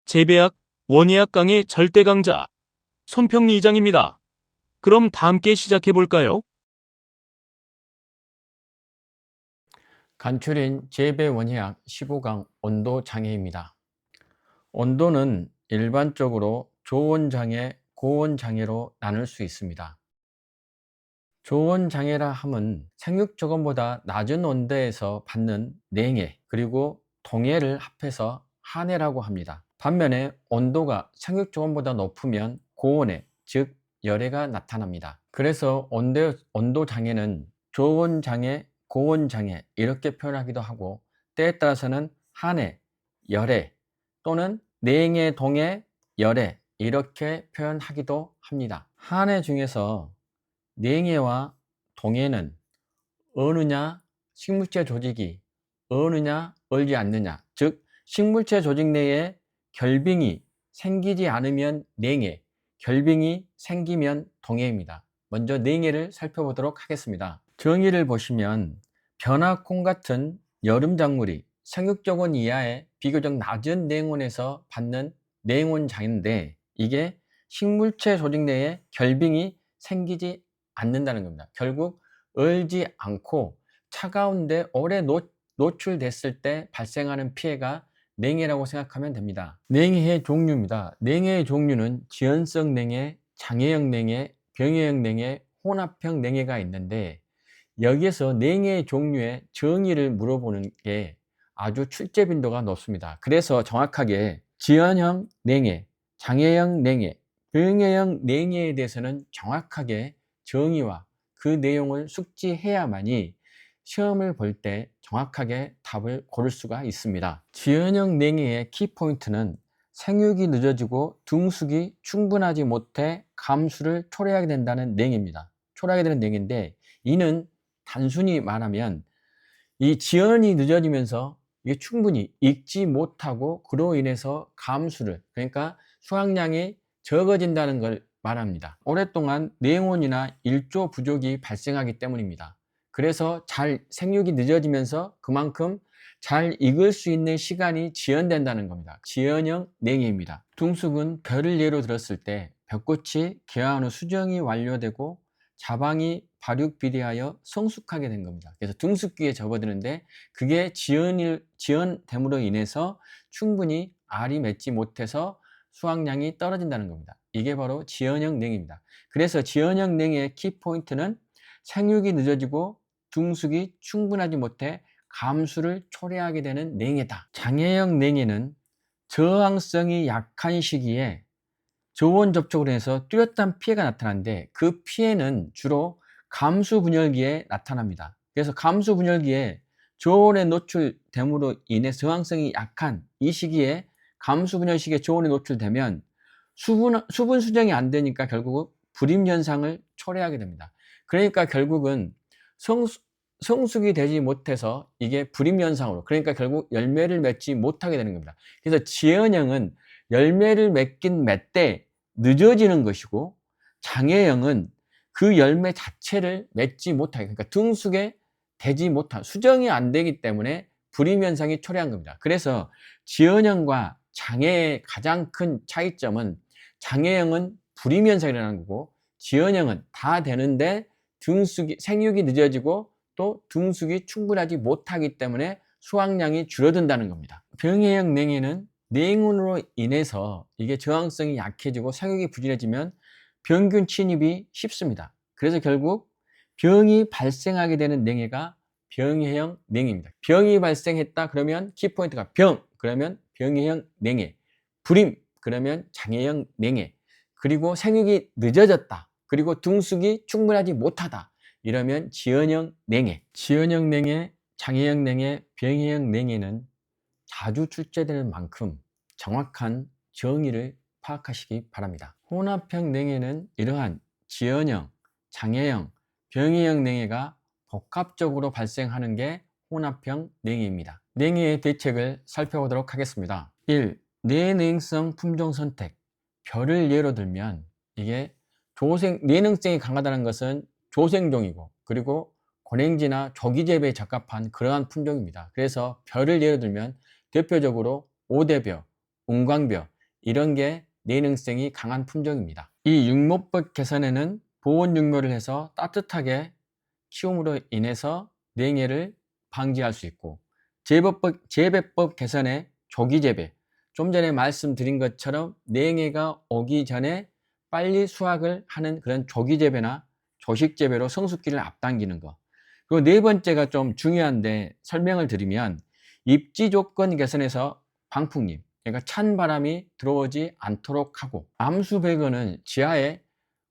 재배학, 원예학 강의 절대 강자 손평리 이장입니다. 그럼 다 함께 시작해 볼까요? 간추린 재배원예학 15강 온도장애입니다. 온도는 일반적으로 조온장애, 고온장애로 나눌 수 있습니다. 조온장애라 함은 생육조건보다 낮은 온도에서 받는 냉해 그리고 동해를 합해서 한해라고 합니다. 반면에 온도가 생육조건보다 높으면 고온해, 즉 열해가 나타납니다. 그래서 온도장애는 조온장애, 고온장애 이렇게 표현하기도 하고, 때에 따라서는 한해, 열해 또는 냉해, 동해, 열해 이렇게 표현하기도 합니다. 한해 중에서 냉해와 동해는 어느냐 식물체 조직이 어느냐 얼지 않느냐, 즉 식물체 조직 내에 결빙이 생기지 않으면 냉해, 결빙이 생기면 동해입니다. 먼저 냉해를 살펴보도록 하겠습니다. 정의를 보시면 변화콩 같은 여름 작물이 생육조건 이하의 비교적 낮은 냉온에서 받는 냉온장인데, 이게 식물체 조직 내에 결빙이 생기지 않는다는 겁니다. 결국 얼지 않고 차가운데 오래 노출됐을 때 발생하는 피해가 냉해라고 생각하면 됩니다. 냉해의 종류입니다. 냉해의 종류는 지연성 냉해, 장애형 냉해, 병해형 냉해, 혼합형 냉해가 있는데, 여기에서 냉해의 종류의 정의를 물어보는 게 아주 출제 빈도가 높습니다. 그래서 정확하게 지연형 냉해, 장애형 냉해, 병해형 냉해에 대해서는 정확하게 정의와 그 내용을 숙지해야만이 시험을 볼 때 정확하게 답을 고를 수가 있습니다. 지연형 냉해의 키포인트는 생육이 늦어지고 둥숙이 충분하지 못해 감수를 초래하게 된다는 냉해입니다. 초래하게 되는 냉해인데, 이는 단순히 말하면 이 지연이 늦어지면서 이게 충분히 익지 못하고 그로 인해서 감수를, 그러니까 수확량이 적어진다는 걸 말합니다. 오랫동안 냉온이나 일조 부족이 발생하기 때문입니다. 그래서 생육이 늦어지면서 그만큼 잘 익을 수 있는 시간이 지연된다는 겁니다. 지연형 냉해입니다. 둥숙은 벼를 예로 들었을 때 벼꽃이 개화한 후 수정이 완료되고 자방이 발육 비대하여 성숙하게 된 겁니다. 그래서 둥숙기에 접어드는데, 그게 지연됨으로 인해서 충분히 알이 맺지 못해서 수확량이 떨어진다는 겁니다. 이게 바로 지연형 냉해입니다. 그래서 지연형 냉해의 키포인트는 생육이 늦어지고 둥숙이 충분하지 못해 감수를 초래하게 되는 냉해다. 장애형 냉해는 저항성이 약한 시기에 저온 접촉으로 해서 뚜렷한 피해가 나타나는데, 그 피해는 주로 감수분열기에 나타납니다. 그래서 감수분열기에 저온에 노출됨으로 인해 저항성이 약한 이 시기에, 감수분열 시기에 저온에 노출되면 수분 수정이 안 되니까 결국 불임현상을 초래하게 됩니다. 그러니까 결국은 성숙이 되지 못해서 이게 불임현상으로, 그러니까 결국 열매를 맺지 못하게 되는 겁니다. 그래서 지연형은 열매를 맺긴 맺되 늦어지는 것이고, 장애형은 그 열매 자체를 맺지 못하게, 그러니까 둥숙에 되지 못한, 수정이 안 되기 때문에 불임현상이 초래한 겁니다. 그래서 지연형과 장애의 가장 큰 차이점은, 장애형은 불임현상이 일어나는 거고, 지연형은 다 되는데 생육이 늦어지고 또 둥숙이 충분하지 못하기 때문에 수확량이 줄어든다는 겁니다. 병해형 냉해는 냉온으로 인해서 이게 저항성이 약해지고 생육이 부진해지면 병균 침입이 쉽습니다. 그래서 결국 병이 발생하게 되는 냉해가 병해형 냉해입니다. 병이 발생했다 그러면 키포인트가 병, 그러면 병해형 냉해, 불임, 그러면 장애형 냉해, 그리고 생육이 늦어졌다, 그리고 둥숙이 충분하지 못하다, 이러면 지연형 냉해. 지연형 냉해, 장애형 냉해, 병해형 냉해는 자주 출제되는 만큼 정확한 정의를 파악하시기 바랍니다. 혼합형 냉해는 이러한 지연형, 장애형, 병해형 냉해가 복합적으로 발생하는 게 혼합형 냉해입니다. 냉해의 대책을 살펴보도록 하겠습니다. 1. 내냉성 품종 선택. 벼를 예로 들면, 이게 내능성이 강하다는 것은 조생종이고, 그리고 고냉지나 조기 재배에 적합한 그러한 품종입니다. 그래서 벼를 예로 들면 대표적으로 오대벼, 은광벼 이런 게 내능성이 강한 품종입니다. 이 육모법 개선에는 보온 육묘를 해서 따뜻하게 키움으로 인해서 냉해를 방지할 수 있고, 재배법 개선에 조기재배, 좀 전에 말씀드린 것처럼 냉해가 오기 전에 빨리 수확을 하는 그런 조기재배나 조식재배로 성숙기를 앞당기는 것. 그리고 네 번째가 좀 중요한데 설명을 드리면, 입지 조건 개선에서 방풍림, 그러니까 찬 바람이 들어오지 않도록 하고, 암수배건은 지하에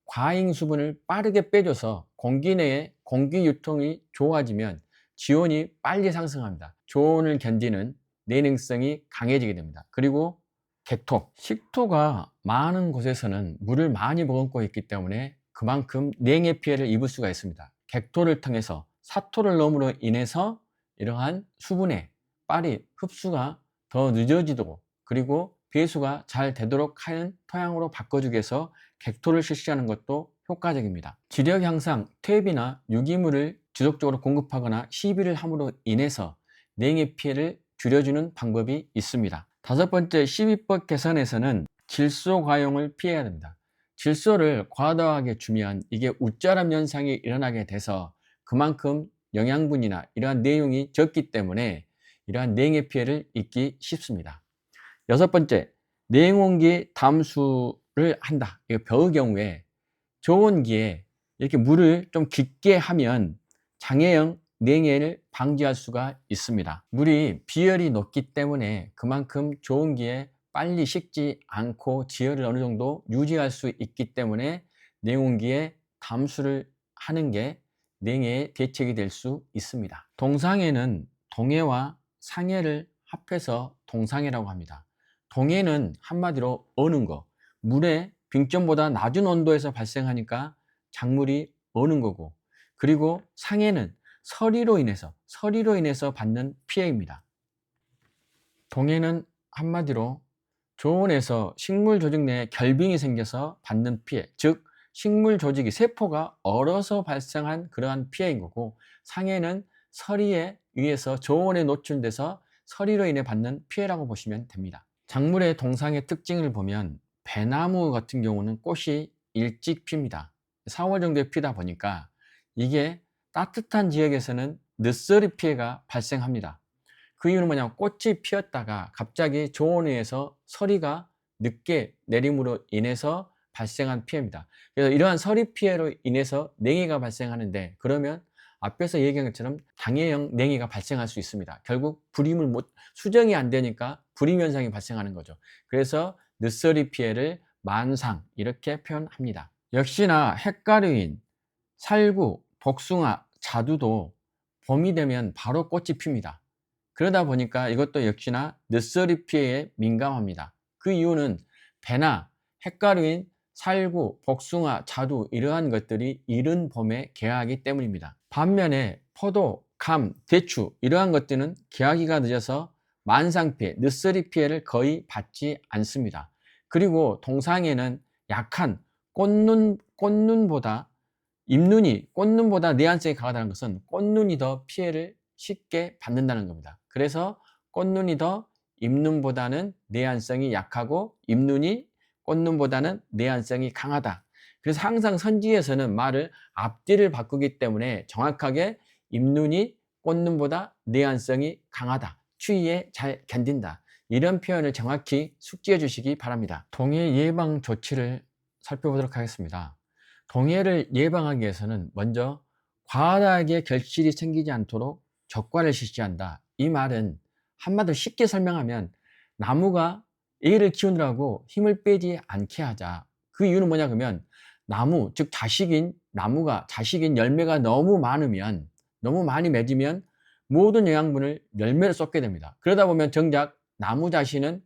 과잉 수분을 빠르게 빼줘서 공기 내에 공기 유통이 좋아지면 지온이 빨리 상승합니다. 저온을 견디는 내능성이 강해지게 됩니다. 그리고 객토, 식토가 많은 곳에서는 물을 많이 머금고 있기 때문에 그만큼 냉해 피해를 입을 수가 있습니다. 객토를 통해서 사토를 넣음으로 인해서 이러한 수분의 빨리 흡수가 더 늦어지도록, 그리고 배수가 잘 되도록 하는 토양으로 바꿔주기 위해서 객토를 실시하는 것도 효과적입니다. 지력 향상, 퇴비나 유기물을 지속적으로 공급하거나 시비를 함으로 인해서 냉해 피해를 줄여주는 방법이 있습니다. 다섯 번째, 시비법 개선에서는 질소 과용을 피해야 됩니다. 질소를 과다하게 주면 이게 웃자람 현상이 일어나게 돼서 그만큼 영양분이나 이러한 내용이 적기 때문에 이러한 냉해 피해를 입기 쉽습니다. 여섯 번째, 냉온기 담수를 한다. 벼의 경우에 저온기에 이렇게 물을 좀 깊게 하면 장애형 냉해를 방지할 수가 있습니다. 물이 비열이 높기 때문에 그만큼 저온기에 빨리 식지 않고 지열을 어느 정도 유지할 수 있기 때문에 냉온기에 담수를 하는 게 냉해의 대책이 될 수 있습니다. 동상해는 동해와 상해를 합해서 동상해라고 합니다. 동해는 한마디로 어는 거, 물의 빙점보다 낮은 온도에서 발생하니까 작물이 어는 거고, 그리고 상해는 서리로 인해서 받는 피해입니다. 동해는 한마디로 저온에서 식물 조직 내에 결빙이 생겨서 받는 피해, 즉 식물 조직이 세포가 얼어서 발생한 그러한 피해인 거고, 상해는 서리에 의해서 저온에 노출돼서 서리로 인해 받는 피해라고 보시면 됩니다. 작물의 동상의 특징을 보면 배나무 같은 경우는 꽃이 일찍 핍니다. 4월 정도에 피다 보니까 이게 따뜻한 지역에서는 늦서리 피해가 발생합니다. 그 이유는 뭐냐면 꽃이 피었다가 갑자기 저온에 의해서 서리가 늦게 내림으로 인해서 발생한 피해입니다. 그래서 이러한 서리 피해로 인해서 냉해가 발생하는데, 그러면 앞에서 얘기한 것처럼 장애형 냉해가 발생할 수 있습니다. 결국 수정이 안 되니까 불임 현상이 발생하는 거죠. 그래서 늦서리 피해를 만상 이렇게 표현합니다. 역시나 핵가류인 살구, 복숭아, 자두도 봄이 되면 바로 꽃이 핍니다. 그러다 보니까 이것도 역시나 늦서리 피해에 민감합니다. 그 이유는 배나 핵가류인 살구, 복숭아, 자두 이러한 것들이 이른 봄에 개화하기 때문입니다. 반면에 포도, 감, 대추 이러한 것들은 개화기가 늦어서 만상피해, 늦서리 피해를 거의 받지 않습니다. 그리고 동상에는 약한 꽃눈보다 꽃눈보다 내한성이 강하다는 것은 꽃눈이 더 피해를 쉽게 받는다는 겁니다. 그래서 꽃눈이 더 잎눈보다는 내한성이 약하고 잎눈이 꽃눈보다는 내한성이 강하다. 그래서 항상 선지에서는 말을 앞뒤를 바꾸기 때문에 정확하게 잎눈이 꽃눈보다 내한성이 강하다, 추위에 잘 견딘다, 이런 표현을 정확히 숙지해 주시기 바랍니다. 동해 예방 조치를 살펴보도록 하겠습니다. 동해를 예방하기 위해서는 먼저 과다하게 결실이 생기지 않도록 적과를 실시한다. 이 말은 한마디로 쉽게 설명하면 나무가 애를 키우느라고 힘을 빼지 않게 하자. 그 이유는 뭐냐 그러면 나무, 즉 자식인 열매가 너무 많이 맺으면 모든 영양분을 열매로 쏟게 됩니다. 그러다 보면 정작 나무 자신은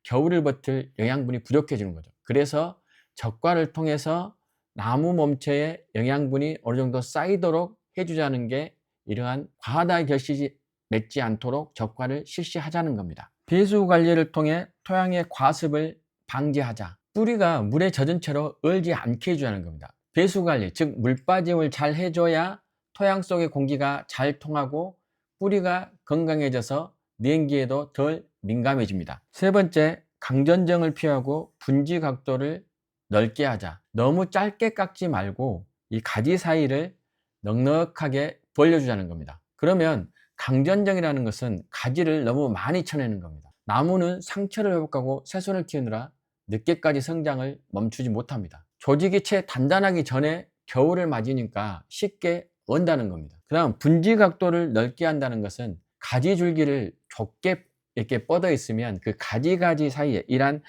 겨울을 버틸 영양분이 부족해지는 거죠. 그래서 적과를 통해서 나무 몸체에 영양분이 어느 정도 쌓이도록 해주자는 게 이러한 과다의 결실이 맺지 않도록 적과를 실시하자는 겁니다. 배수 관리를 통해 토양의 과습을 방지하자. 뿌리가 물에 젖은 채로 얼지 않게 해주자는 겁니다. 배수 관리, 즉 물빠짐을 잘 해줘야 토양 속의 공기가 잘 통하고 뿌리가 건강해져서 냉기에도 덜 민감해집니다. 세 번째, 강전정을 피하고 분지 각도를 넓게 하자. 너무 짧게 깎지 말고 이 가지 사이를 넉넉하게 벌려주자는 겁니다. 그러면 강전정이라는 것은 가지를 너무 많이 쳐내는 겁니다. 나무는 상처를 회복하고 새순을 키우느라 늦게까지 성장을 멈추지 못합니다. 조직이 채 단단하기 전에 겨울을 맞으니까 쉽게 원다는 겁니다. 그 다음 분지 각도를 넓게 한다는 것은 가지 줄기를 좁게 이렇게 뻗어 있으면 그 가지가지 사이에 이러한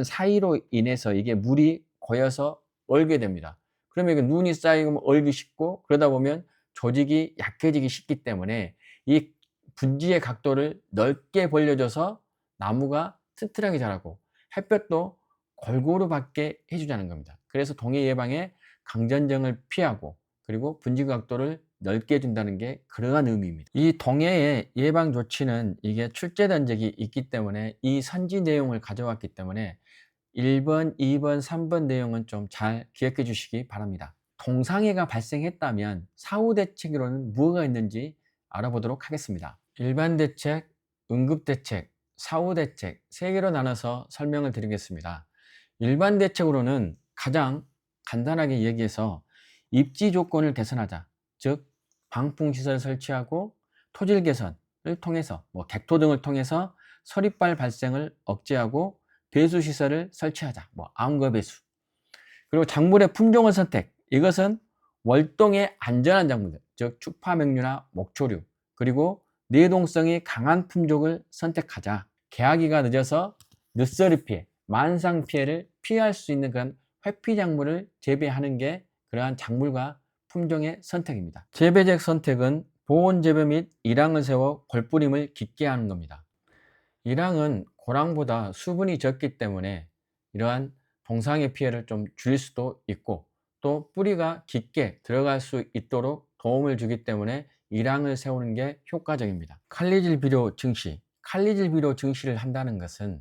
사이로 인해서 이게 물이 고여서 얼게 됩니다. 그러면 이게 눈이 쌓이면 얼기 쉽고, 그러다 보면 조직이 약해지기 쉽기 때문에 이 분지의 각도를 넓게 벌려줘서 나무가 튼튼하게 자라고 햇볕도 골고루 받게 해주자는 겁니다. 그래서 동해 예방에 강전정을 피하고 그리고 분지 각도를 넓게 해준다는 게 그러한 의미입니다. 이 동해의 예방 조치는 이게 출제된 적이 있기 때문에 이 선지 내용을 가져왔기 때문에 1번, 2번, 3번 내용은 좀 잘 기억해 주시기 바랍니다. 동상해가 발생했다면 사후 대책으로는 무엇가 있는지 알아보도록 하겠습니다. 일반 대책, 응급 대책, 사후 대책 세 개로 나눠서 설명을 드리겠습니다. 일반 대책으로는 가장 간단하게 얘기해서 입지 조건을 개선하자. 즉 방풍시설 설치하고 토질 개선을 통해서 객토 등을 통해서 서리발 발생을 억제하고 배수시설을 설치하자. 암거 배수. 그리고 작물의 품종을 선택. 이것은 월동에 안전한 작물들, 즉 축파맹류나 목초류, 그리고 내동성이 강한 품종을 선택하자. 개화기가 늦어서 늦서리 피해, 만상 피해를 피할 수 있는 그런 회피 작물을 재배하는 게 그러한 작물과 품종의 선택입니다. 재배적 선택은 보온 재배 및 일항을 세워 골뿌림을 깊게 하는 겁니다. 일항은 고랑보다 수분이 적기 때문에 이러한 동상의 피해를 좀 줄일 수도 있고, 또 뿌리가 깊게 들어갈 수 있도록 도움을 주기 때문에 일항을 세우는 게 효과적입니다. 칼리질 비료 증시. 칼리질 비료 증시를 한다는 것은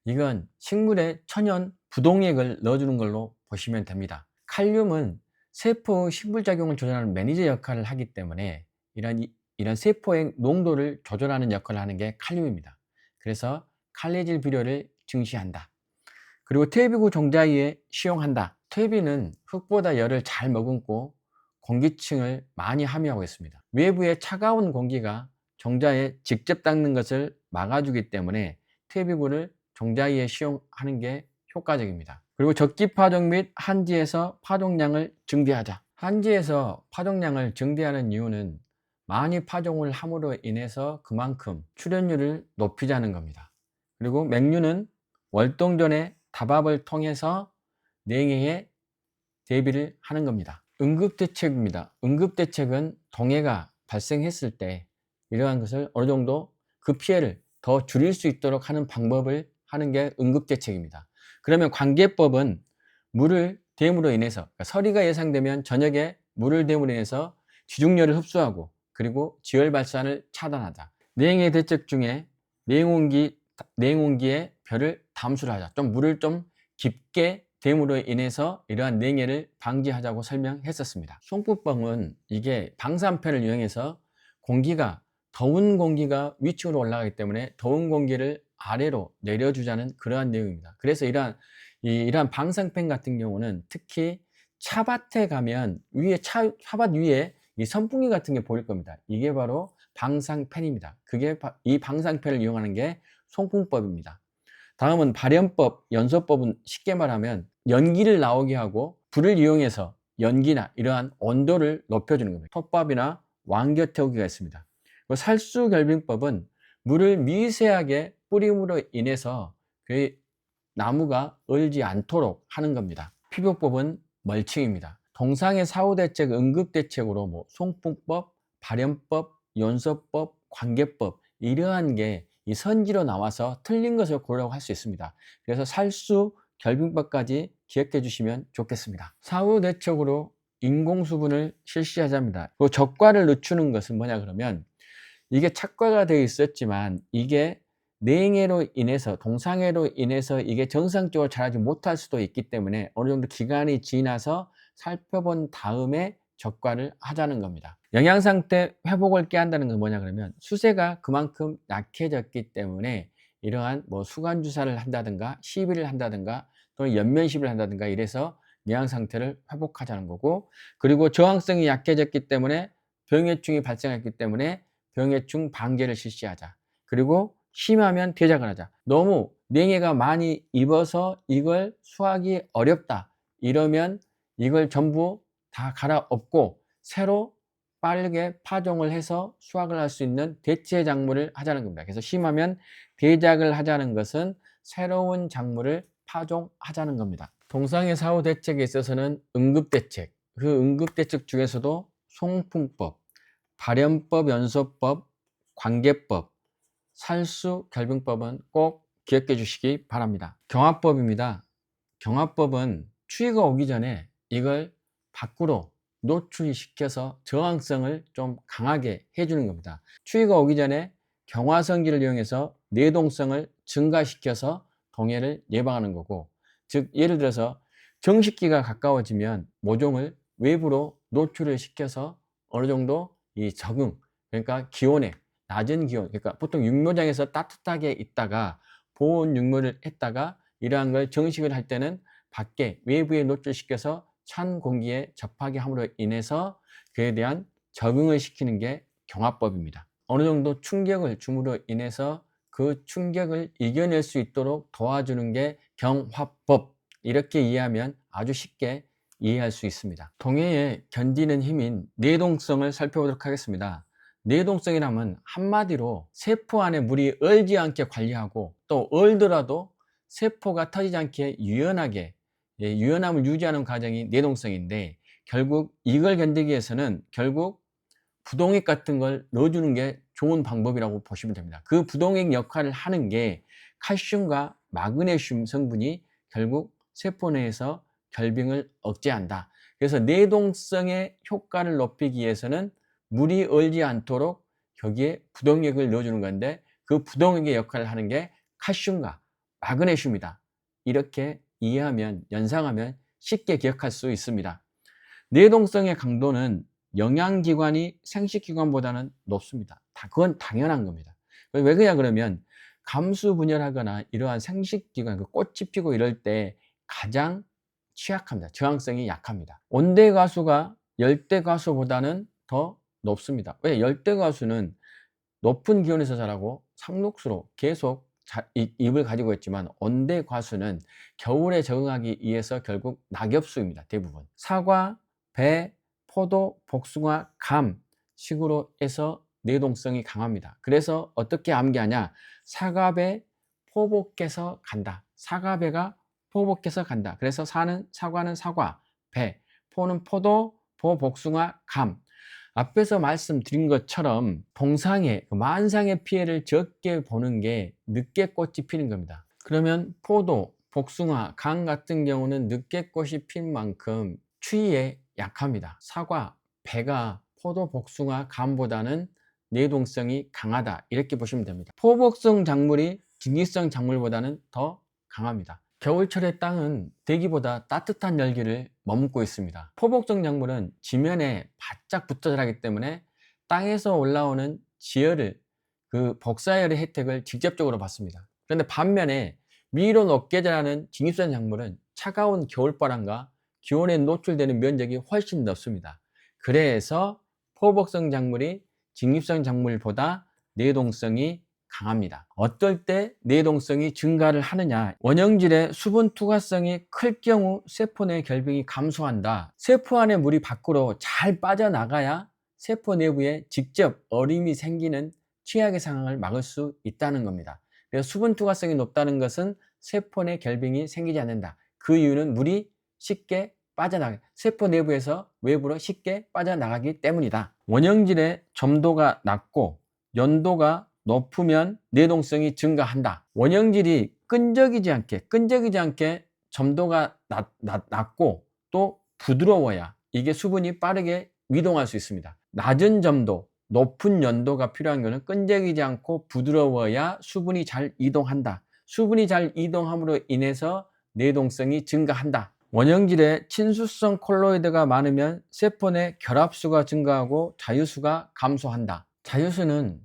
이건 식물에 천연 부동액을 넣어주는 걸로 보시면 됩니다. 칼륨은 세포의 식물작용을 조절하는 매니저 역할을 하기 때문에 이런 세포의 농도를 조절하는 역할을 하는 게 칼륨입니다. 그래서 칼리질 비료를 증시한다. 그리고 퇴비구 종자위에 시용한다. 퇴비는 흙보다 열을 잘 머금고 공기층을 많이 함유하고 있습니다. 외부의 차가운 공기가 종자에 직접 닿는 것을 막아주기 때문에 퇴비구를 종자위에 시용하는 게 효과적입니다. 그리고 적기 파종 및 한지에서 파종량을 증대하자. 한지에서 파종량을 증대하는 이유는 많이 파종을 함으로 인해서 그만큼 출현율을 높이자는 겁니다. 그리고 맹류는 월동전의 답합을 통해서 냉해에 대비를 하는 겁니다. 응급대책입니다. 응급대책은 동해가 발생했을 때 이러한 것을 어느 정도 그 피해를 더 줄일 수 있도록 하는 방법을 하는 게 응급대책입니다. 그러면 관계법은 물을 댐으로 인해서, 그러니까 서리가 예상되면 저녁에 물을 댐으로 인해서 지중열을 흡수하고 그리고 지열 발산을 차단하자. 냉해 대책 중에 냉온기에 별을 담수를 하자. 좀 물을 좀 깊게 댐으로 인해서 이러한 냉해를 방지하자고 설명했었습니다. 송풍법은 이게 방사선을 이용해서 더운 공기가 위층으로 올라가기 때문에 더운 공기를 아래로 내려주자는 그러한 내용입니다. 그래서 이러한 방사선 같은 경우는 특히 차밭에 가면 차밭 위에 이 선풍기 같은 게 보일 겁니다. 이게 바로 방사선입니다. 이 방사선을 이용하는 게 송풍법입니다. 다음은 발연법, 연소법은 쉽게 말하면 연기를 나오게 하고 불을 이용해서 연기나 이러한 온도를 높여주는 겁니다. 톱밥이나 왕겨 태우기가 있습니다. 살수결빙법은 물을 미세하게 뿌림으로 인해서 그 나무가 얼지 않도록 하는 겁니다. 피부법은 멀칭입니다. 동상의 사후대책, 응급대책으로 송풍법, 발연법, 연소법, 관계법 이러한 게 이 선지로 나와서 틀린 것을 고르라고 할 수 있습니다. 그래서 살수 결빙법까지 기억해 주시면 좋겠습니다. 사후 대책으로 인공수분을 실시하자입니다. 그 적과를 늦추는 것은 뭐냐 그러면 이게 착과가 되어 있었지만 이게 냉해로 인해서 동상해로 인해서 이게 정상적으로 자라지 못할 수도 있기 때문에 어느 정도 기간이 지나서 살펴본 다음에 적과를 하자는 겁니다. 영양 상태 회복을 깨한다는 건 뭐냐 그러면 수세가 그만큼 약해졌기 때문에 이러한 뭐 수관 주사를 한다든가 시비를 한다든가 또는 연면시비를 한다든가 이래서 뇌양 상태를 회복하자는 거고, 그리고 저항성이 약해졌기 때문에 병해충이 발생했기 때문에 병해충 방제를 실시하자. 그리고 심하면 퇴작을 하자. 너무 냉해가 많이 입어서 이걸 수하기 어렵다 이러면 이걸 전부 다 갈아엎고 새로 빠르게 파종을 해서 수확을 할 수 있는 대체 작물을 하자는 겁니다. 그래서 심하면 대작을 하자는 것은 새로운 작물을 파종하자는 겁니다. 동상의 사후 대책에 있어서는 응급대책, 그 응급대책 중에서도 송풍법, 발연법, 연소법, 관계법, 살수결빙법은 꼭 기억해 주시기 바랍니다. 경화법입니다. 경화법은 추위가 오기 전에 이걸 밖으로 노출시켜서 저항성을 좀 강하게 해주는 겁니다. 추위가 오기 전에 경화성기를 이용해서 내동성을 증가시켜서 동해를 예방하는 거고, 즉 예를 들어서 정식기가 가까워지면 모종을 외부로 노출을 시켜서 어느 정도 이 적응, 그러니까 기온에 낮은 기온, 그러니까 보통 육묘장에서 따뜻하게 있다가 보온 육묘를 했다가 이러한 걸 정식을 할 때는 밖에 외부에 노출시켜서 찬 공기에 접하게 함으로 인해서 그에 대한 적응을 시키는 게 경화법입니다. 어느 정도 충격을 줌으로 인해서 그 충격을 이겨낼 수 있도록 도와주는 게 경화법, 이렇게 이해하면 아주 쉽게 이해할 수 있습니다. 동해에 견디는 힘인 내동성을 살펴보도록 하겠습니다. 내동성이라면 한마디로 세포 안에 물이 얼지 않게 관리하고, 또 얼더라도 세포가 터지지 않게 유연하게, 유연함을 유지하는 과정이 내동성인데, 결국 이걸 견디기 위해서는 결국 부동액 같은 걸 넣어주는 게 좋은 방법이라고 보시면 됩니다. 그 부동액 역할을 하는 게 칼슘과 마그네슘 성분이 결국 세포 내에서 결빙을 억제한다. 그래서 내동성의 효과를 높이기 위해서는 물이 얼지 않도록 거기에 부동액을 넣어주는 건데, 그 부동액의 역할을 하는 게 칼슘과 마그네슘이다. 이렇게 이해하면, 연상하면 쉽게 기억할 수 있습니다. 내동성의 강도는 영양기관이 생식기관보다는 높습니다. 그건 당연한 겁니다. 왜 그러냐 그러면 감수분열하거나 이러한 생식기관, 꽃이 피고 이럴 때 가장 취약합니다. 저항성이 약합니다. 온대가수가 열대가수보다는 더 높습니다. 왜? 열대가수는 높은 기온에서 자라고 상록수로 계속 잎을 가지고 있지만, 온대과수는 겨울에 적응하기 위해서 결국 낙엽수입니다. 대부분 사과, 배, 포도, 복숭아, 감 식으로 해서 내동성이 강합니다. 그래서 어떻게 암기하냐, 사과배 포복해서 간다. 사과배가 포복해서 간다. 그래서 사과는 사과, 배, 포는 포도, 복숭아, 감. 앞에서 말씀드린 것처럼 동상의 만상의 피해를 적게 보는 게 늦게 꽃이 피는 겁니다. 그러면 포도, 복숭아, 감 같은 경우는 늦게 꽃이 핀 만큼 추위에 약합니다. 사과, 배가 포도, 복숭아, 감보다는 내동성이 강하다, 이렇게 보시면 됩니다. 포복성 작물이 진기성 작물보다는 더 강합니다. 겨울철의 땅은 대기보다 따뜻한 열기를 머금고 있습니다. 포복성 작물은 지면에 바짝 붙어 자라기 때문에 땅에서 올라오는 지열을, 그 복사열의 혜택을 직접적으로 받습니다. 그런데 반면에 위로 높게 자라는 진입성 작물은 차가운 겨울바람과 기온에 노출되는 면적이 훨씬 넓습니다. 그래서 포복성 작물이 진입성 작물보다 내동성이 강합니다. 어떨 때 내동성이 증가를 하느냐, 원형질의 수분 투과성이 클 경우 세포 내 결빙이 감소한다. 세포 안에 물이 밖으로 잘 빠져나가야 세포 내부에 직접 어림이 생기는 최악의 상황을 막을 수 있다는 겁니다. 그래서 수분 투과성이 높다는 것은 세포 내 결빙이 생기지 않는다. 그 이유는 물이 쉽게 세포 내부에서 외부로 쉽게 빠져나가기 때문이다. 원형질의 점도가 낮고 연도가 높으면 내동성이 증가한다. 원형질이 끈적이지 않게 점도가 낮고 또 부드러워야 이게 수분이 빠르게 이동할 수 있습니다. 낮은 점도, 높은 연도가 필요한 것은 끈적이지 않고 부드러워야 수분이 잘 이동한다. 수분이 잘 이동함으로 인해서 내동성이 증가한다. 원형질에 친수성 콜로이드가 많으면 세포 내 결합수가 증가하고 자유수가 감소한다. 자유수는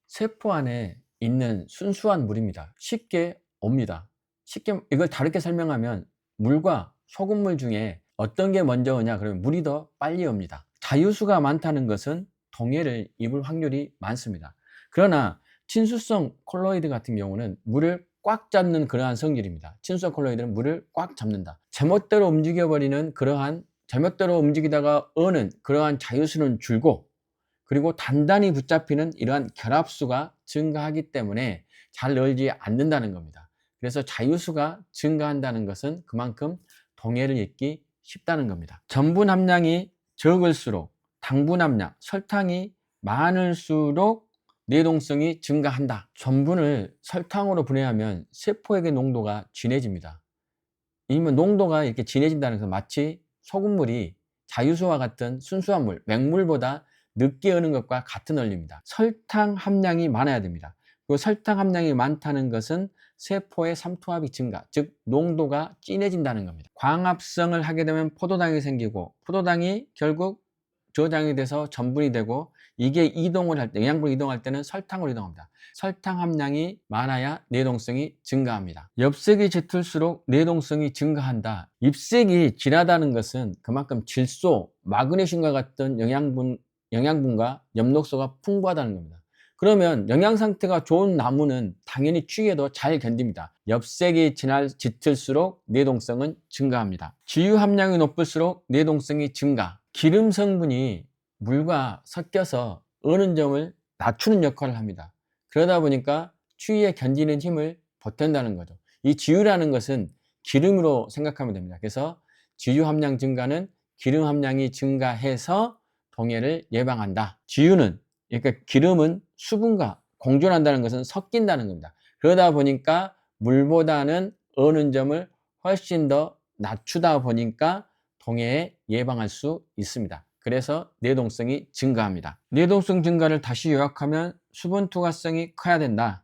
세포 안에 있는 순수한 물입니다. 쉽게 옵니다. 쉽게 이걸 다르게 설명하면 물과 소금물 중에 어떤 게 먼저 오냐 그러면 물이 더 빨리 옵니다. 자유수가 많다는 것은 동해를 입을 확률이 많습니다. 그러나 친수성 콜로이드 같은 경우는 물을 꽉 잡는 그러한 성질입니다. 친수성 콜로이드는 물을 꽉 잡는다. 제멋대로 움직여버리는 그러한 제멋대로 움직이다가 어는 그러한 자유수는 줄고, 그리고 단단히 붙잡히는 이러한 결합수가 증가하기 때문에 잘 넣지 않는다는 겁니다. 그래서 자유수가 증가한다는 것은 그만큼 동해를 잇기 쉽다는 겁니다. 전분 함량이 적을수록 당분 함량, 설탕이 많을수록 내동성이 증가한다. 전분을 설탕으로 분해하면 세포액의 농도가 진해집니다. 이면 농도가 이렇게 진해진다는 것은 마치 소금물이 자유수와 같은 순수한 물, 맹물보다 늦게 어는 것과 같은 원리입니다. 설탕 함량이 많아야 됩니다. 그 설탕 함량이 많다는 것은 세포의 삼투압이 증가, 즉 농도가 진해진다는 겁니다. 광합성을 하게 되면 포도당이 생기고, 포도당이 결국 저장이 돼서 전분이 되고, 이게 이동을 할 때, 영양분이 이동할 때는 설탕으로 이동합니다. 설탕 함량이 많아야 내동성이 증가합니다. 엽색이 짙을수록 내동성이 증가한다. ip색이 진하다는 것은 그만큼 질소, 마그네슘과 같은 영양분과 엽록소가 풍부하다는 겁니다. 그러면 영양 상태가 좋은 나무는 당연히 추위에도 잘 견딥니다. 엽색이 짙을수록 내동성은 증가합니다. 지유 함량이 높을수록 내동성이 증가. 기름 성분이 물과 섞여서 어는 점을 낮추는 역할을 합니다. 그러다 보니까 추위에 견디는 힘을 보탠다는 거죠. 이 지유라는 것은 기름으로 생각하면 됩니다. 그래서 지유 함량 증가는 기름 함량이 증가해서 동해를 예방한다. 지유는, 그러니까 기름은 수분과 공존한다는 것은 섞인다는 겁니다. 그러다 보니까 물보다는 어는 점을 훨씬 더 낮추다 보니까 동해에 예방할 수 있습니다. 그래서 내동성이 증가합니다. 내동성 증가를 다시 요약하면 수분 투과성이 커야 된다.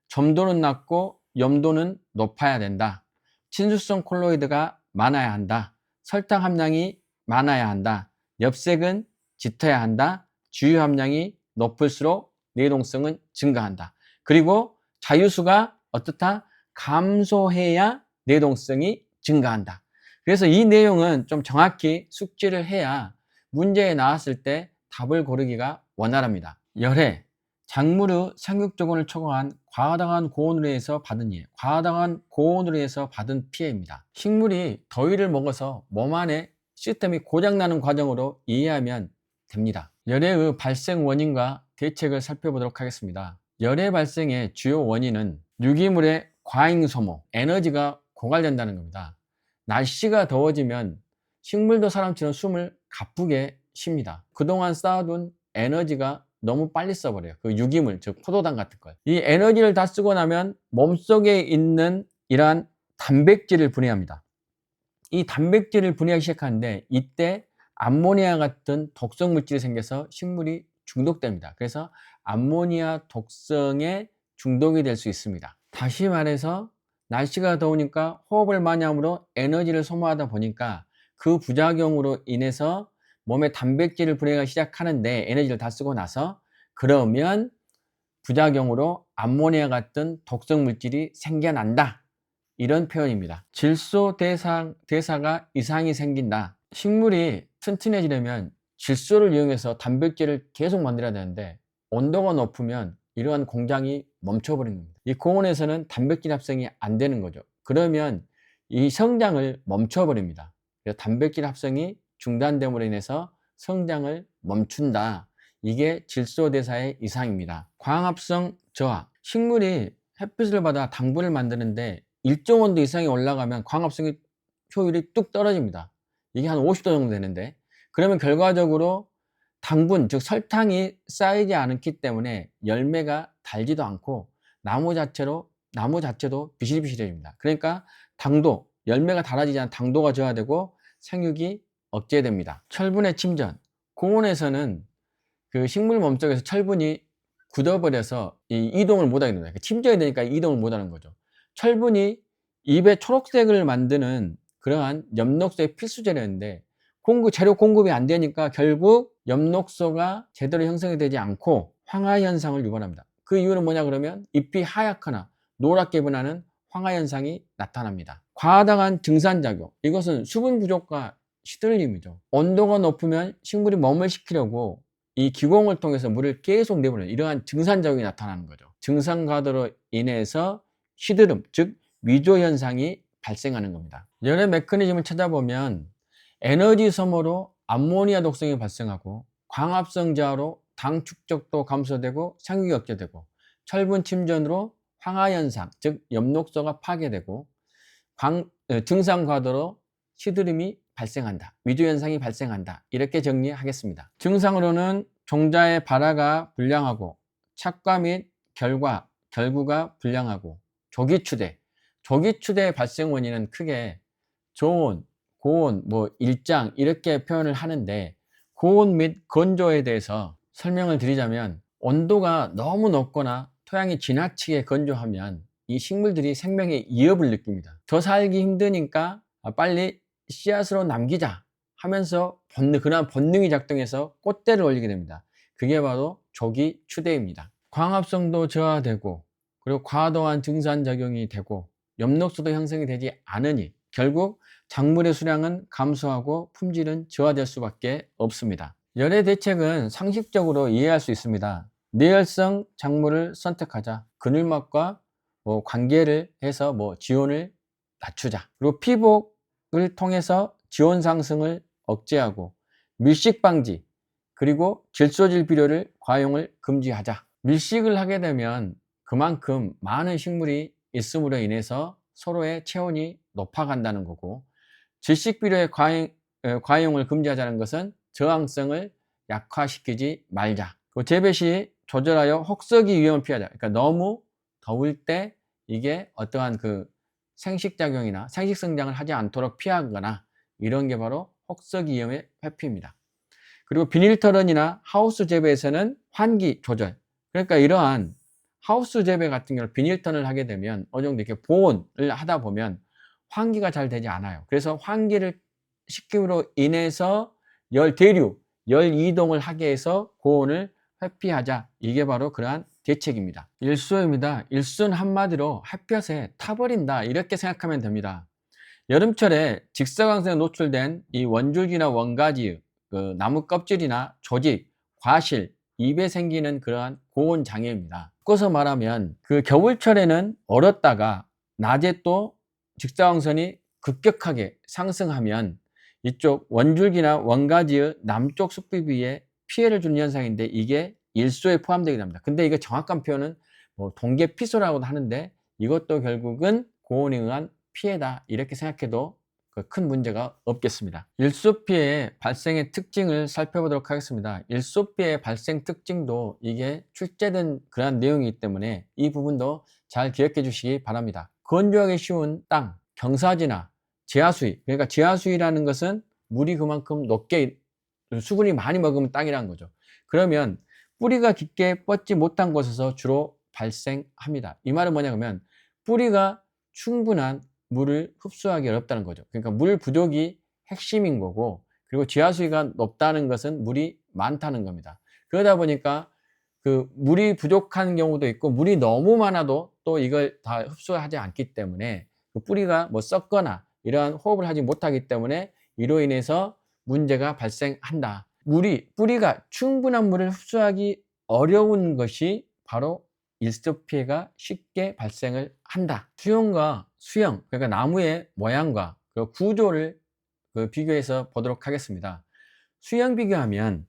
점도는 낮고 염도는 높아야 된다. 친수성 콜로이드가 많아야 한다. 설탕 함량이 많아야 한다. 엽색은 짙어야 한다. 주유 함량이 높을수록 내동성은 증가한다. 그리고 자유수가 어떻다? 감소해야 내동성이 증가한다. 그래서 이 내용은 좀 정확히 숙지를 해야 문제에 나왔을 때 답을 고르기가 원활합니다. 열해, 작물의 생육조건을 초과한 과다한 고온으로 해서 받은 예, 과다한 고온으로 해서 받은 피해입니다. 식물이 더위를 먹어서 몸 안에 시스템이 고장나는 과정으로 이해하면 됩니다. 열해의 발생 원인과 대책을 살펴보도록 하겠습니다. 열해 발생의 주요 원인은 유기물의 과잉 소모, 에너지가 고갈된다는 겁니다. 날씨가 더워지면 식물도 사람처럼 숨을 가쁘게 쉽니다. 그동안 쌓아둔 에너지가 너무 빨리 써버려요. 그 유기물, 즉 포도당 같은 걸. 이 에너지를 다 쓰고 나면 몸속에 있는 이러한 단백질을 분해합니다. 이 단백질을 분해하기 시작하는데 이때 암모니아 같은 독성 물질이 생겨서 식물이 중독됩니다. 그래서 암모니아 독성에 중독이 될 수 있습니다. 다시 말해서 날씨가 더우니까 호흡을 많이 함으로 에너지를 소모하다 보니까 그 부작용으로 인해서 몸에 단백질을 분해하기 시작하는데 에너지를 다 쓰고 나서, 그러면 부작용으로 암모니아 같은 독성 물질이 생겨난다. 이런 표현입니다. 질소 대사가 이상이 생긴다. 식물이 튼튼해지려면 질소를 이용해서 단백질을 계속 만들어야 되는데 온도가 높으면 이러한 공장이 멈춰버리는 겁니다. 이 고온에서는 단백질 합성이 안 되는 거죠. 그러면 이 성장을 멈춰버립니다. 그래서 단백질 합성이 중단됨으로 인해서 성장을 멈춘다. 이게 질소대사의 이상입니다. 광합성 저하. 식물이 햇빛을 받아 당분을 만드는데 일정 온도 이상이 올라가면 광합성의 효율이 뚝 떨어집니다. 이게 한 50도 정도 되는데, 그러면 결과적으로 당분, 즉 설탕이 쌓이지 않기 때문에 열매가 달지도 않고 나무 자체도 비실비실해집니다. 그러니까 당도, 열매가 달아지지 않은 당도가 저하되고 생육이 억제됩니다. 철분의 침전. 고온에서는 그 식물 몸속에서 철분이 굳어버려서 이동을 못하게 됩니다. 침전이 되니까 이동을 못하는 거죠. 철분이 잎의 초록색을 만드는 그러한 엽록소의 필수 재료인데 재료 공급이 안 되니까 결국 엽록소가 제대로 형성이 되지 않고 황화 현상을 유발합니다. 그 이유는 뭐냐 그러면 잎이 하얗거나 노랗게 변하는 황화현상이 나타납니다. 과다한 증산작용, 이것은 수분 부족과 시들림이죠. 온도가 높으면 식물이 몸을 식히려고 이 기공을 통해서 물을 계속 내보내는 이러한 증산작용이 나타나는 거죠. 증산과도로 인해서 시드름, 즉 위조현상이 발생하는 겁니다. 여러 메커니즘을 찾아보면 에너지 소모로 암모니아 독성이 발생하고, 광합성 저하로 당 축적도 감소되고 생육이 억제되고, 철분 침전으로 황화현상, 즉 엽록소가 파괴되고, 증상과도로 시드름이 발생한다, 위조현상이 발생한다, 이렇게 정리하겠습니다. 증상으로는 종자의 발화가 불량하고, 착과 및 결구가 불량하고, 조기추대, 조기추대의 발생 원인은 크게 저온, 고온, 일장 이렇게 표현을 하는데, 고온 및 건조에 대해서 설명을 드리자면, 온도가 너무 높거나 토양이 지나치게 건조하면 이 식물들이 생명의 위협을 느낍니다. 더 살기 힘드니까 빨리 씨앗으로 남기자 하면서 그런 본능이 작동해서 꽃대를 올리게 됩니다. 그게 바로 조기 추대입니다. 광합성도 저하되고, 그리고 과도한 증산작용이 되고, 엽록소도 형성이 되지 않으니 결국 작물의 수량은 감소하고 품질은 저하될 수밖에 없습니다. 열의 대책은 상식적으로 이해할 수 있습니다. 내열성 작물을 선택하자, 그늘막과 관계를 해서 지온을 낮추자, 그리고 피복을 통해서 지온 상승을 억제하고, 밀식 방지, 그리고 질소질 비료를 과용을 금지하자. 밀식을 하게 되면 그만큼 많은 식물이 있음으로 인해서 서로의 체온이 높아간다는 거고, 질식 비료의 과용을 금지하자는 것은 저항성을 약화시키지 말자. 재배 시 조절하여 혹서기 위험을 피하자. 그러니까 너무 더울 때 이게 어떠한 생식작용이나 생식성장을 하지 않도록 피하거나, 이런 게 바로 혹서기 위험의 회피입니다. 그리고 비닐터런이나 하우스 재배에서는 환기 조절, 그러니까 이러한 하우스 재배 같은 경우 비닐턴을 하게 되면 어느 정도 이렇게 보온을 하다 보면 환기가 잘 되지 않아요. 그래서 환기를 시킴으로 인해서 열 이동을 하게 해서 고온을 회피하자. 이게 바로 그러한 대책입니다. 일소입니다. 일소는 한마디로 햇볕에 타버린다, 이렇게 생각하면 됩니다. 여름철에 직사광선에 노출된 이 원줄기나 원가지, 나무 껍질이나 조직, 과실, 잎에 생기는 그러한 고온 장애입니다. 바꿔서 말하면 겨울철에는 얼었다가 낮에 또 직사광선이 급격하게 상승하면 이쪽 원줄기나 원가지의 남쪽 숲비비에 피해를 주는 현상인데, 이게 일소에 포함되게 됩니다. 근데 이거 정확한 표현은 동계피소라고도 하는데, 이것도 결국은 고온에 의한 피해다, 이렇게 생각해도 큰 문제가 없겠습니다. 일소피해 발생의 특징을 살펴보도록 하겠습니다. 일소피해 발생 특징도 이게 출제된 그러한 내용이기 때문에 이 부분도 잘 기억해 주시기 바랍니다. 건조하기 쉬운 땅, 경사지나 지하수위, 그러니까 지하수위라는 것은 물이 그만큼 높게 수분이 많이 머금은 땅이라는 거죠. 그러면 뿌리가 깊게 뻗지 못한 곳에서 주로 발생합니다. 이 말은 뭐냐면 뿌리가 충분한 물을 흡수하기 어렵다는 거죠. 그러니까 물 부족이 핵심인 거고, 그리고 지하수위가 높다는 것은 물이 많다는 겁니다. 그러다 보니까 물이 부족한 경우도 있고, 물이 너무 많아도 또 이걸 다 흡수하지 않기 때문에 뿌리가 썩거나 이러한 호흡을 하지 못하기 때문에 이로 인해서 문제가 발생한다. 뿌리가 충분한 물을 흡수하기 어려운 것이 바로 일소 피해가 쉽게 발생을 한다. 수형과 수형, 그러니까 나무의 모양과 구조를 비교해서 보도록 하겠습니다. 수형 비교하면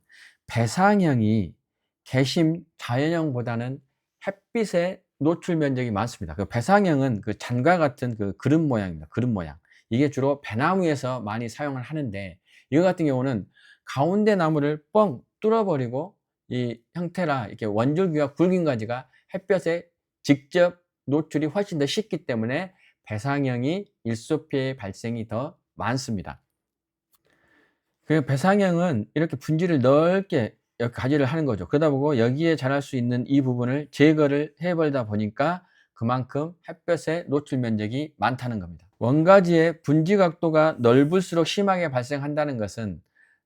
배상형이 개심 자연형보다는 햇빛의 노출 면적이 많습니다. 배상형은 잔과 같은 그릇 모양입니다. 그릇 모양. 이게 주로 배나무에서 많이 사용을 하는데, 이거 같은 경우는 가운데 나무를 뻥 뚫어버리고 이 형태라 이렇게 원줄기와 굵은 가지가 햇볕에 직접 노출이 훨씬 더 쉽기 때문에 배상형이 일소 피해 발생이 더 많습니다. 배상형은 이렇게 분지를 넓게 가지를 하는 거죠. 그러다 보고 여기에 자랄 수 있는 이 부분을 제거를 해버리다 보니까 그만큼 햇볕의 노출 면적이 많다는 겁니다. 원가지의 분지 각도가 넓을수록 심하게 발생한다는 것은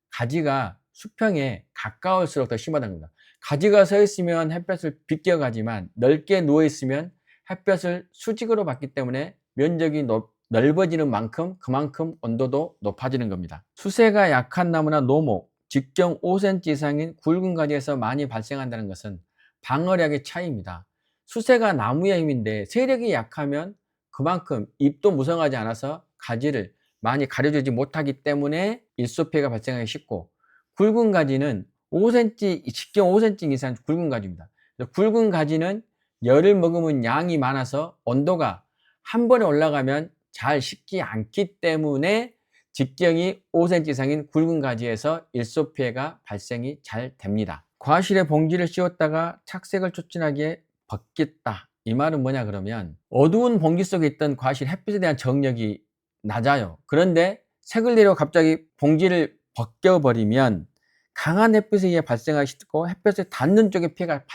가지가 수평에 가까울수록 더 심하다는 겁니다. 가지가 서 있으면 햇볕을 비껴가지만 넓게 누워 있으면 햇볕을 수직으로 받기 때문에 면적이 넓어지는 만큼 그만큼 온도도 높아지는 겁니다. 수세가 약한 나무나 노목, 직경 5cm 이상인 굵은 가지에서 많이 발생한다는 것은 방어력의 차이입니다. 수세가 나무의 힘인데 세력이 약하면 그만큼 잎도 무성하지 않아서 가지를 많이 가려주지 못하기 때문에 일소피해가 발생하기 쉽고, 굵은 가지는 5cm, 직경 5cm 이상 굵은 가지입니다. 굵은 가지는 열을 머금은 양이 많아서 온도가 한 번에 올라가면 잘 식지 않기 때문에 직경이 5cm 이상인 굵은 가지에서 일소피해가 발생이 잘 됩니다. 과실에 봉지를 씌웠다가 착색을 촉진하게 벗겼다. 이 말은 뭐냐 그러면, 어두운 봉지 속에 있던 과실, 햇빛에 대한 정력이 낮아요. 그런데 색을 내려 갑자기 봉지를 벗겨버리면 강한 햇빛에 의해 발생하기 쉽고, 햇볕에 닿는 쪽에 피해가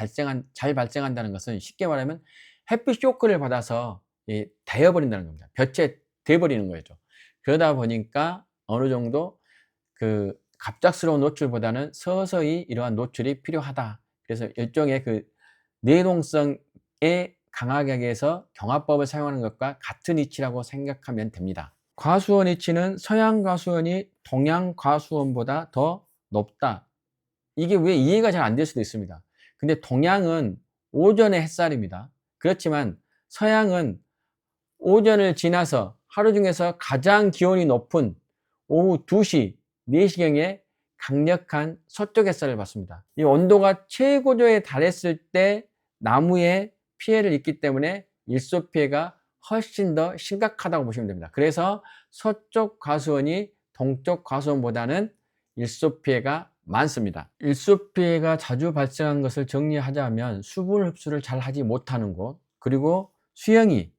잘 발생한다는 것은 쉽게 말하면 햇빛 쇼크를 받아서 데어버린다는 겁니다. 볕에 돼버리는 거죠. 그러다 보니까 어느 정도 갑작스러운 노출보다는 서서히 이러한 노출이 필요하다. 그래서 일종의 내동성에 강하게 하기 위해서 경화법을 사용하는 것과 같은 이치라고 생각하면 됩니다. 과수원 이치는 서양 과수원이 동양 과수원보다 더 높다. 이게 왜 이해가 잘 안 될 수도 있습니다. 근데 동양은 오전의 햇살입니다. 그렇지만 서양은 오전을 지나서 하루 중에서 가장 기온이 높은 오후 2시, 4시경에 강력한 서쪽 햇살을 받습니다. 이 온도가 최고조에 달했을 때 나무에 피해를 입기 때문에 일소 피해가 훨씬 더 심각하다고 보시면 됩니다. 그래서 서쪽 과수원이 동쪽 과수원보다는 일소 피해가 많습니다. 일소 피해가 자주 발생한 것을 정리하자면 수분 흡수를 잘 하지 못하는 곳, 그리고 수영이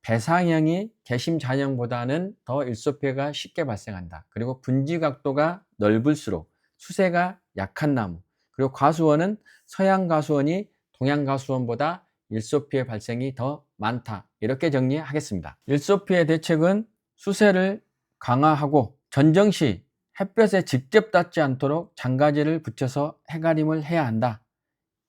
배상형이 개심자형보다는 더 일소피해가 쉽게 발생한다. 그리고 분지 각도가 넓을수록 수세가 약한 나무, 그리고 과수원은 서양 과수원이 동양 과수원보다 일소피해 발생이 더 많다. 이렇게 정리하겠습니다. 일소피해 대책은 수세를 강화하고 전정시 햇볕에 직접 닿지 않도록 장가지를 붙여서 해가림을 해야 한다.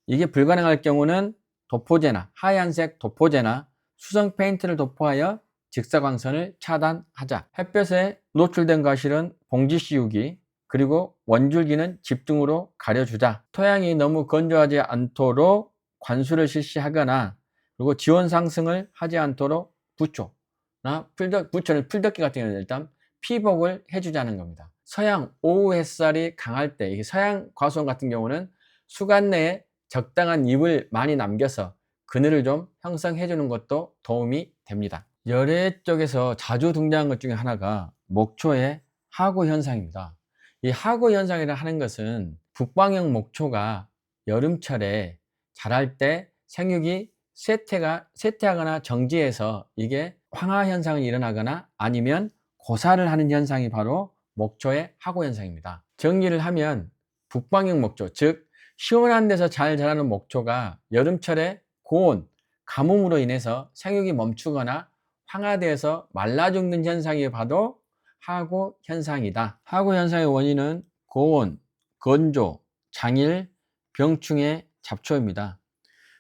이게 불가능할 경우는 도포제나 하얀색 도포제나 수성 페인트를 도포하여 직사광선을 차단하자. 햇볕에 노출된 과실은 봉지 씌우기, 그리고 원줄기는 집중으로 가려주자. 토양이 너무 건조하지 않도록 관수를 실시하거나, 그리고 지온 상승을 하지 않도록 부초나 부초는 풀덮기 같은 경우는 일단 피복을 해주자는 겁니다. 서양 오후 햇살이 강할 때, 서양 과수원 같은 경우는 수간 내에 적당한 잎을 많이 남겨서 그늘을 좀 형성해 주는 것도 도움이 됩니다. 열애 쪽에서 자주 등장하는 것 중에 하나가 목초의 하구 현상입니다. 이 하구 현상이라 하는 것은 북방형 목초가 여름철에 자랄 때 생육이 쇠퇴하거나 정지해서 이게 황화 현상이 일어나거나 아니면 고사를 하는 현상이 바로 목초의 하구 현상입니다. 정리를 하면 북방형 목초, 즉 시원한 데서 잘 자라는 목초가 여름철에 고온, 가뭄으로 인해서 생육이 멈추거나 황화되어서 말라 죽는 현상이 바로 하구 현상이다. 하구 현상의 원인은 고온, 건조, 장일, 병충해, 잡초입니다.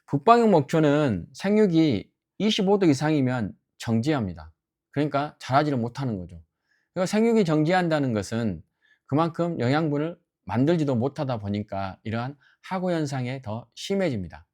북방형 목초는 생육이 25도 이상이면 정지합니다. 그러니까 자라지를 못하는 거죠. 그러니까 생육이 정지한다는 것은 그만큼 영양분을 만들지도 못하다 보니까 이러한 하구 현상이 더 심해집니다.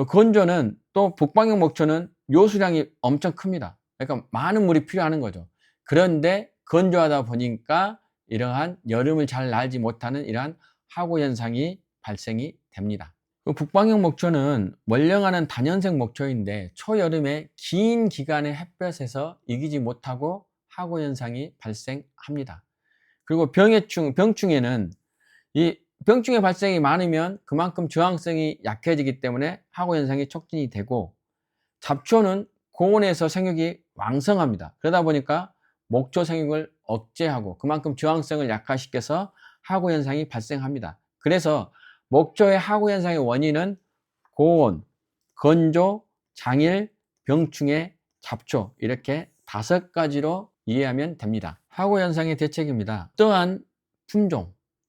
건조는 또 북방형 목초는 요수량이 엄청 큽니다. 그러니까 많은 물이 필요한 거죠. 그런데 건조하다 보니까 이러한 여름을 잘 날지 못하는 이러한 하구 현상이 발생이 됩니다. 북방형 목초는 원령하는 단연생 목초인데 초여름에 긴 기간의 햇볕에서 이기지 못하고 하구 현상이 발생합니다. 그리고 병충해는 이 병충해 발생이 많으면 그만큼 저항성이 약해지기 때문에 하구 현상이 촉진이 되고, 잡초는 고온에서 생육이 왕성합니다. 그러다 보니까 목초 생육을 억제하고 그만큼 저항성을 약화시켜서 하구 현상이 발생합니다. 그래서 목초의 하구 현상의 원인은 고온, 건조, 장일, 병충해, 잡초, 이렇게 5가지로 이해하면 됩니다. 하구 현상의 대책입니다.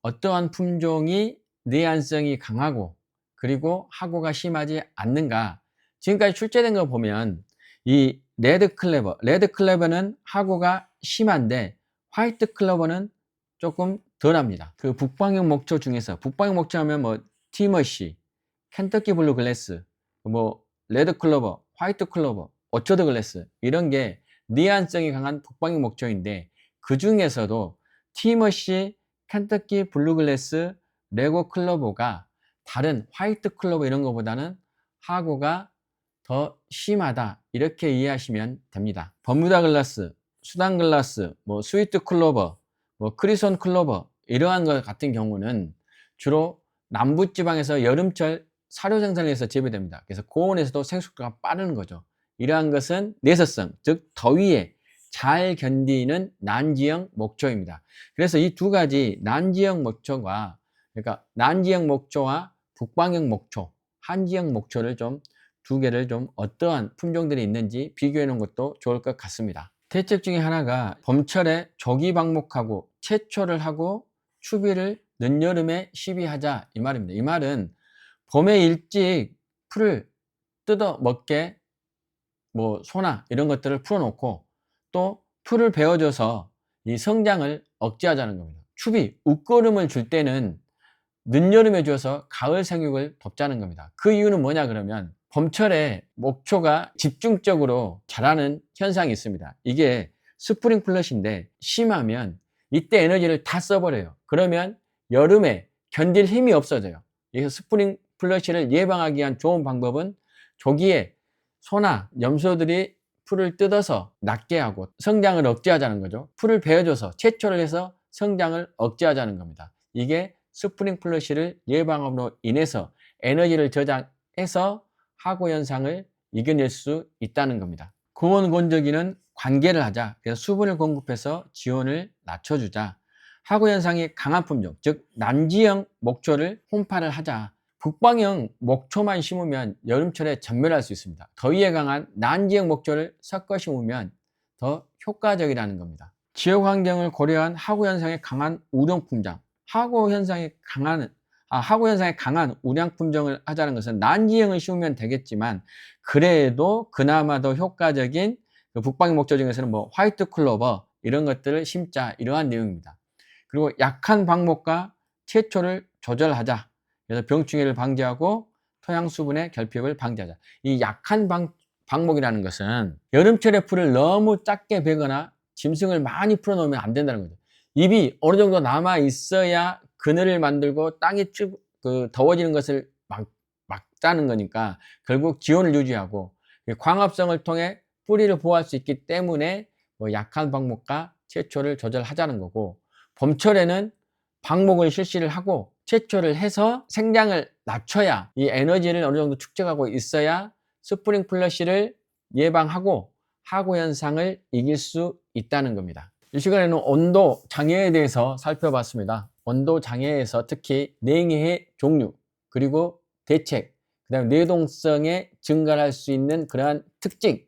어떠한 품종이 내한성이 강하고 그리고 하고가 심하지 않는가? 지금까지 출제된 거 보면 이 레드 클레버는 하고가 심한데 화이트 클로버는 조금 덜합니다. 그 북방형 목초 중에서 북방형 목초 하면 뭐 티머시, 켄터키 블루 글래스, 뭐 레드 클로버, 화이트 클로버, 어처드 글래스 이런 게 내한성이 강한 북방형 목초인데 그 중에서도 티머시, 켄터키 블루 글래스, 레고 클로버가 다른 화이트 클로버 이런 것보다는 하고가 더 심하다 이렇게 이해하시면 됩니다. 버뮤다 글라스, 수단 글라스, 뭐 스위트 클로버, 뭐 크리손 클로버 이러한 것 같은 경우는 주로 남부지방에서 여름철 사료 생산을 해서 재배됩니다. 그래서 고온에서도 생육수가 빠르는 거죠. 이러한 것은 내서성, 즉 더위에 잘 견디는 난지형 목초입니다. 그래서 이 두 가지 난지형 목초가 그러니까 난지형 목초와 북방형 목초, 한지형 목초를 좀 두 개를 좀 어떠한 품종들이 있는지 비교해 놓은 것도 좋을 것 같습니다. 대책 중에 하나가 봄철에 조기 방목하고 채초를 하고 추비를 늦여름에 시비하자 이 말입니다. 이 말은 봄에 일찍 풀을 뜯어 먹게 뭐 소나 이런 것들을 풀어놓고 또 풀을 베어줘서 이 성장을 억제하자는 겁니다. 추비, 웃거름을 줄 때는 늦여름에 줘서 가을 생육을 돕자는 겁니다. 그 이유는 뭐냐 그러면 봄철에 목초가 집중적으로 자라는 현상이 있습니다. 이게 스프링 플러시인데 심하면 이때 에너지를 다 써버려요. 그러면 여름에 견딜 힘이 없어져요. 그래서 스프링 플러시를 예방하기 위한 좋은 방법은 조기에 소나 염소들이 풀을 뜯어서 낫게 하고 성장을 억제하자는 거죠. 풀을 베어줘서 채초를 해서 성장을 억제하자는 겁니다. 이게 스프링 플러시를 예방함으로 인해서 에너지를 저장해서 하고 현상을 이겨낼 수 있다는 겁니다. 고온 건조기는 관계를 하자. 그래서 수분을 공급해서 지온을 낮춰주자. 하고 현상이 강한 품종, 즉 난지형 목초를 혼파를 하자. 북방형 목초만 심으면 여름철에 전멸할 수 있습니다. 더위에 강한 난지형 목초를 섞어 심으면 더 효과적이라는 겁니다. 지역 환경을 고려한 하고 현상에 강한 우령 품종, 하고 현상에 강한 우량 품종을 하자는 것은 난지형을 심으면 되겠지만 그래도 그나마 더 효과적인 그 북방형 목초 중에서는 뭐 화이트 클로버 이런 것들을 심자 이러한 내용입니다. 그리고 약한 방목과 채초를 조절하자. 그래서 병충해를 방지하고 토양 수분의 결핍을 방지하자. 이 약한 방목이라는 것은 여름철에 풀을 너무 작게 베거나 짐승을 많이 풀어놓으면 안 된다는 거죠. 잎이 어느 정도 남아 있어야 그늘을 만들고 땅이 더워지는 것을 막자는 거니까 결국 기온을 유지하고 광합성을 통해 뿌리를 보호할 수 있기 때문에 뭐 약한 방목과 채초를 조절하자는 거고, 봄철에는 방목을 실시를 하고 채초를 해서 생장을 낮춰야 이 에너지를 어느 정도 축적하고 있어야 스프링 플러시를 예방하고 하고 현상을 이길 수 있다는 겁니다. 이 시간에는 온도 장애에 대해서 살펴봤습니다. 온도 장애에서 특히 냉해의 종류, 그리고 대책, 그 다음에 내동성에 증가할 수 있는 그러한 특징,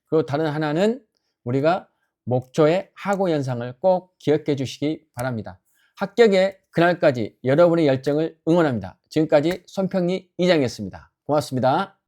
그리고 다른 하나는 우리가 목초의 하고 현상을 꼭 기억해 주시기 바랍니다. 합격의 그날까지 여러분의 열정을 응원합니다. 지금까지 손평리 이장이었습니다. 고맙습니다.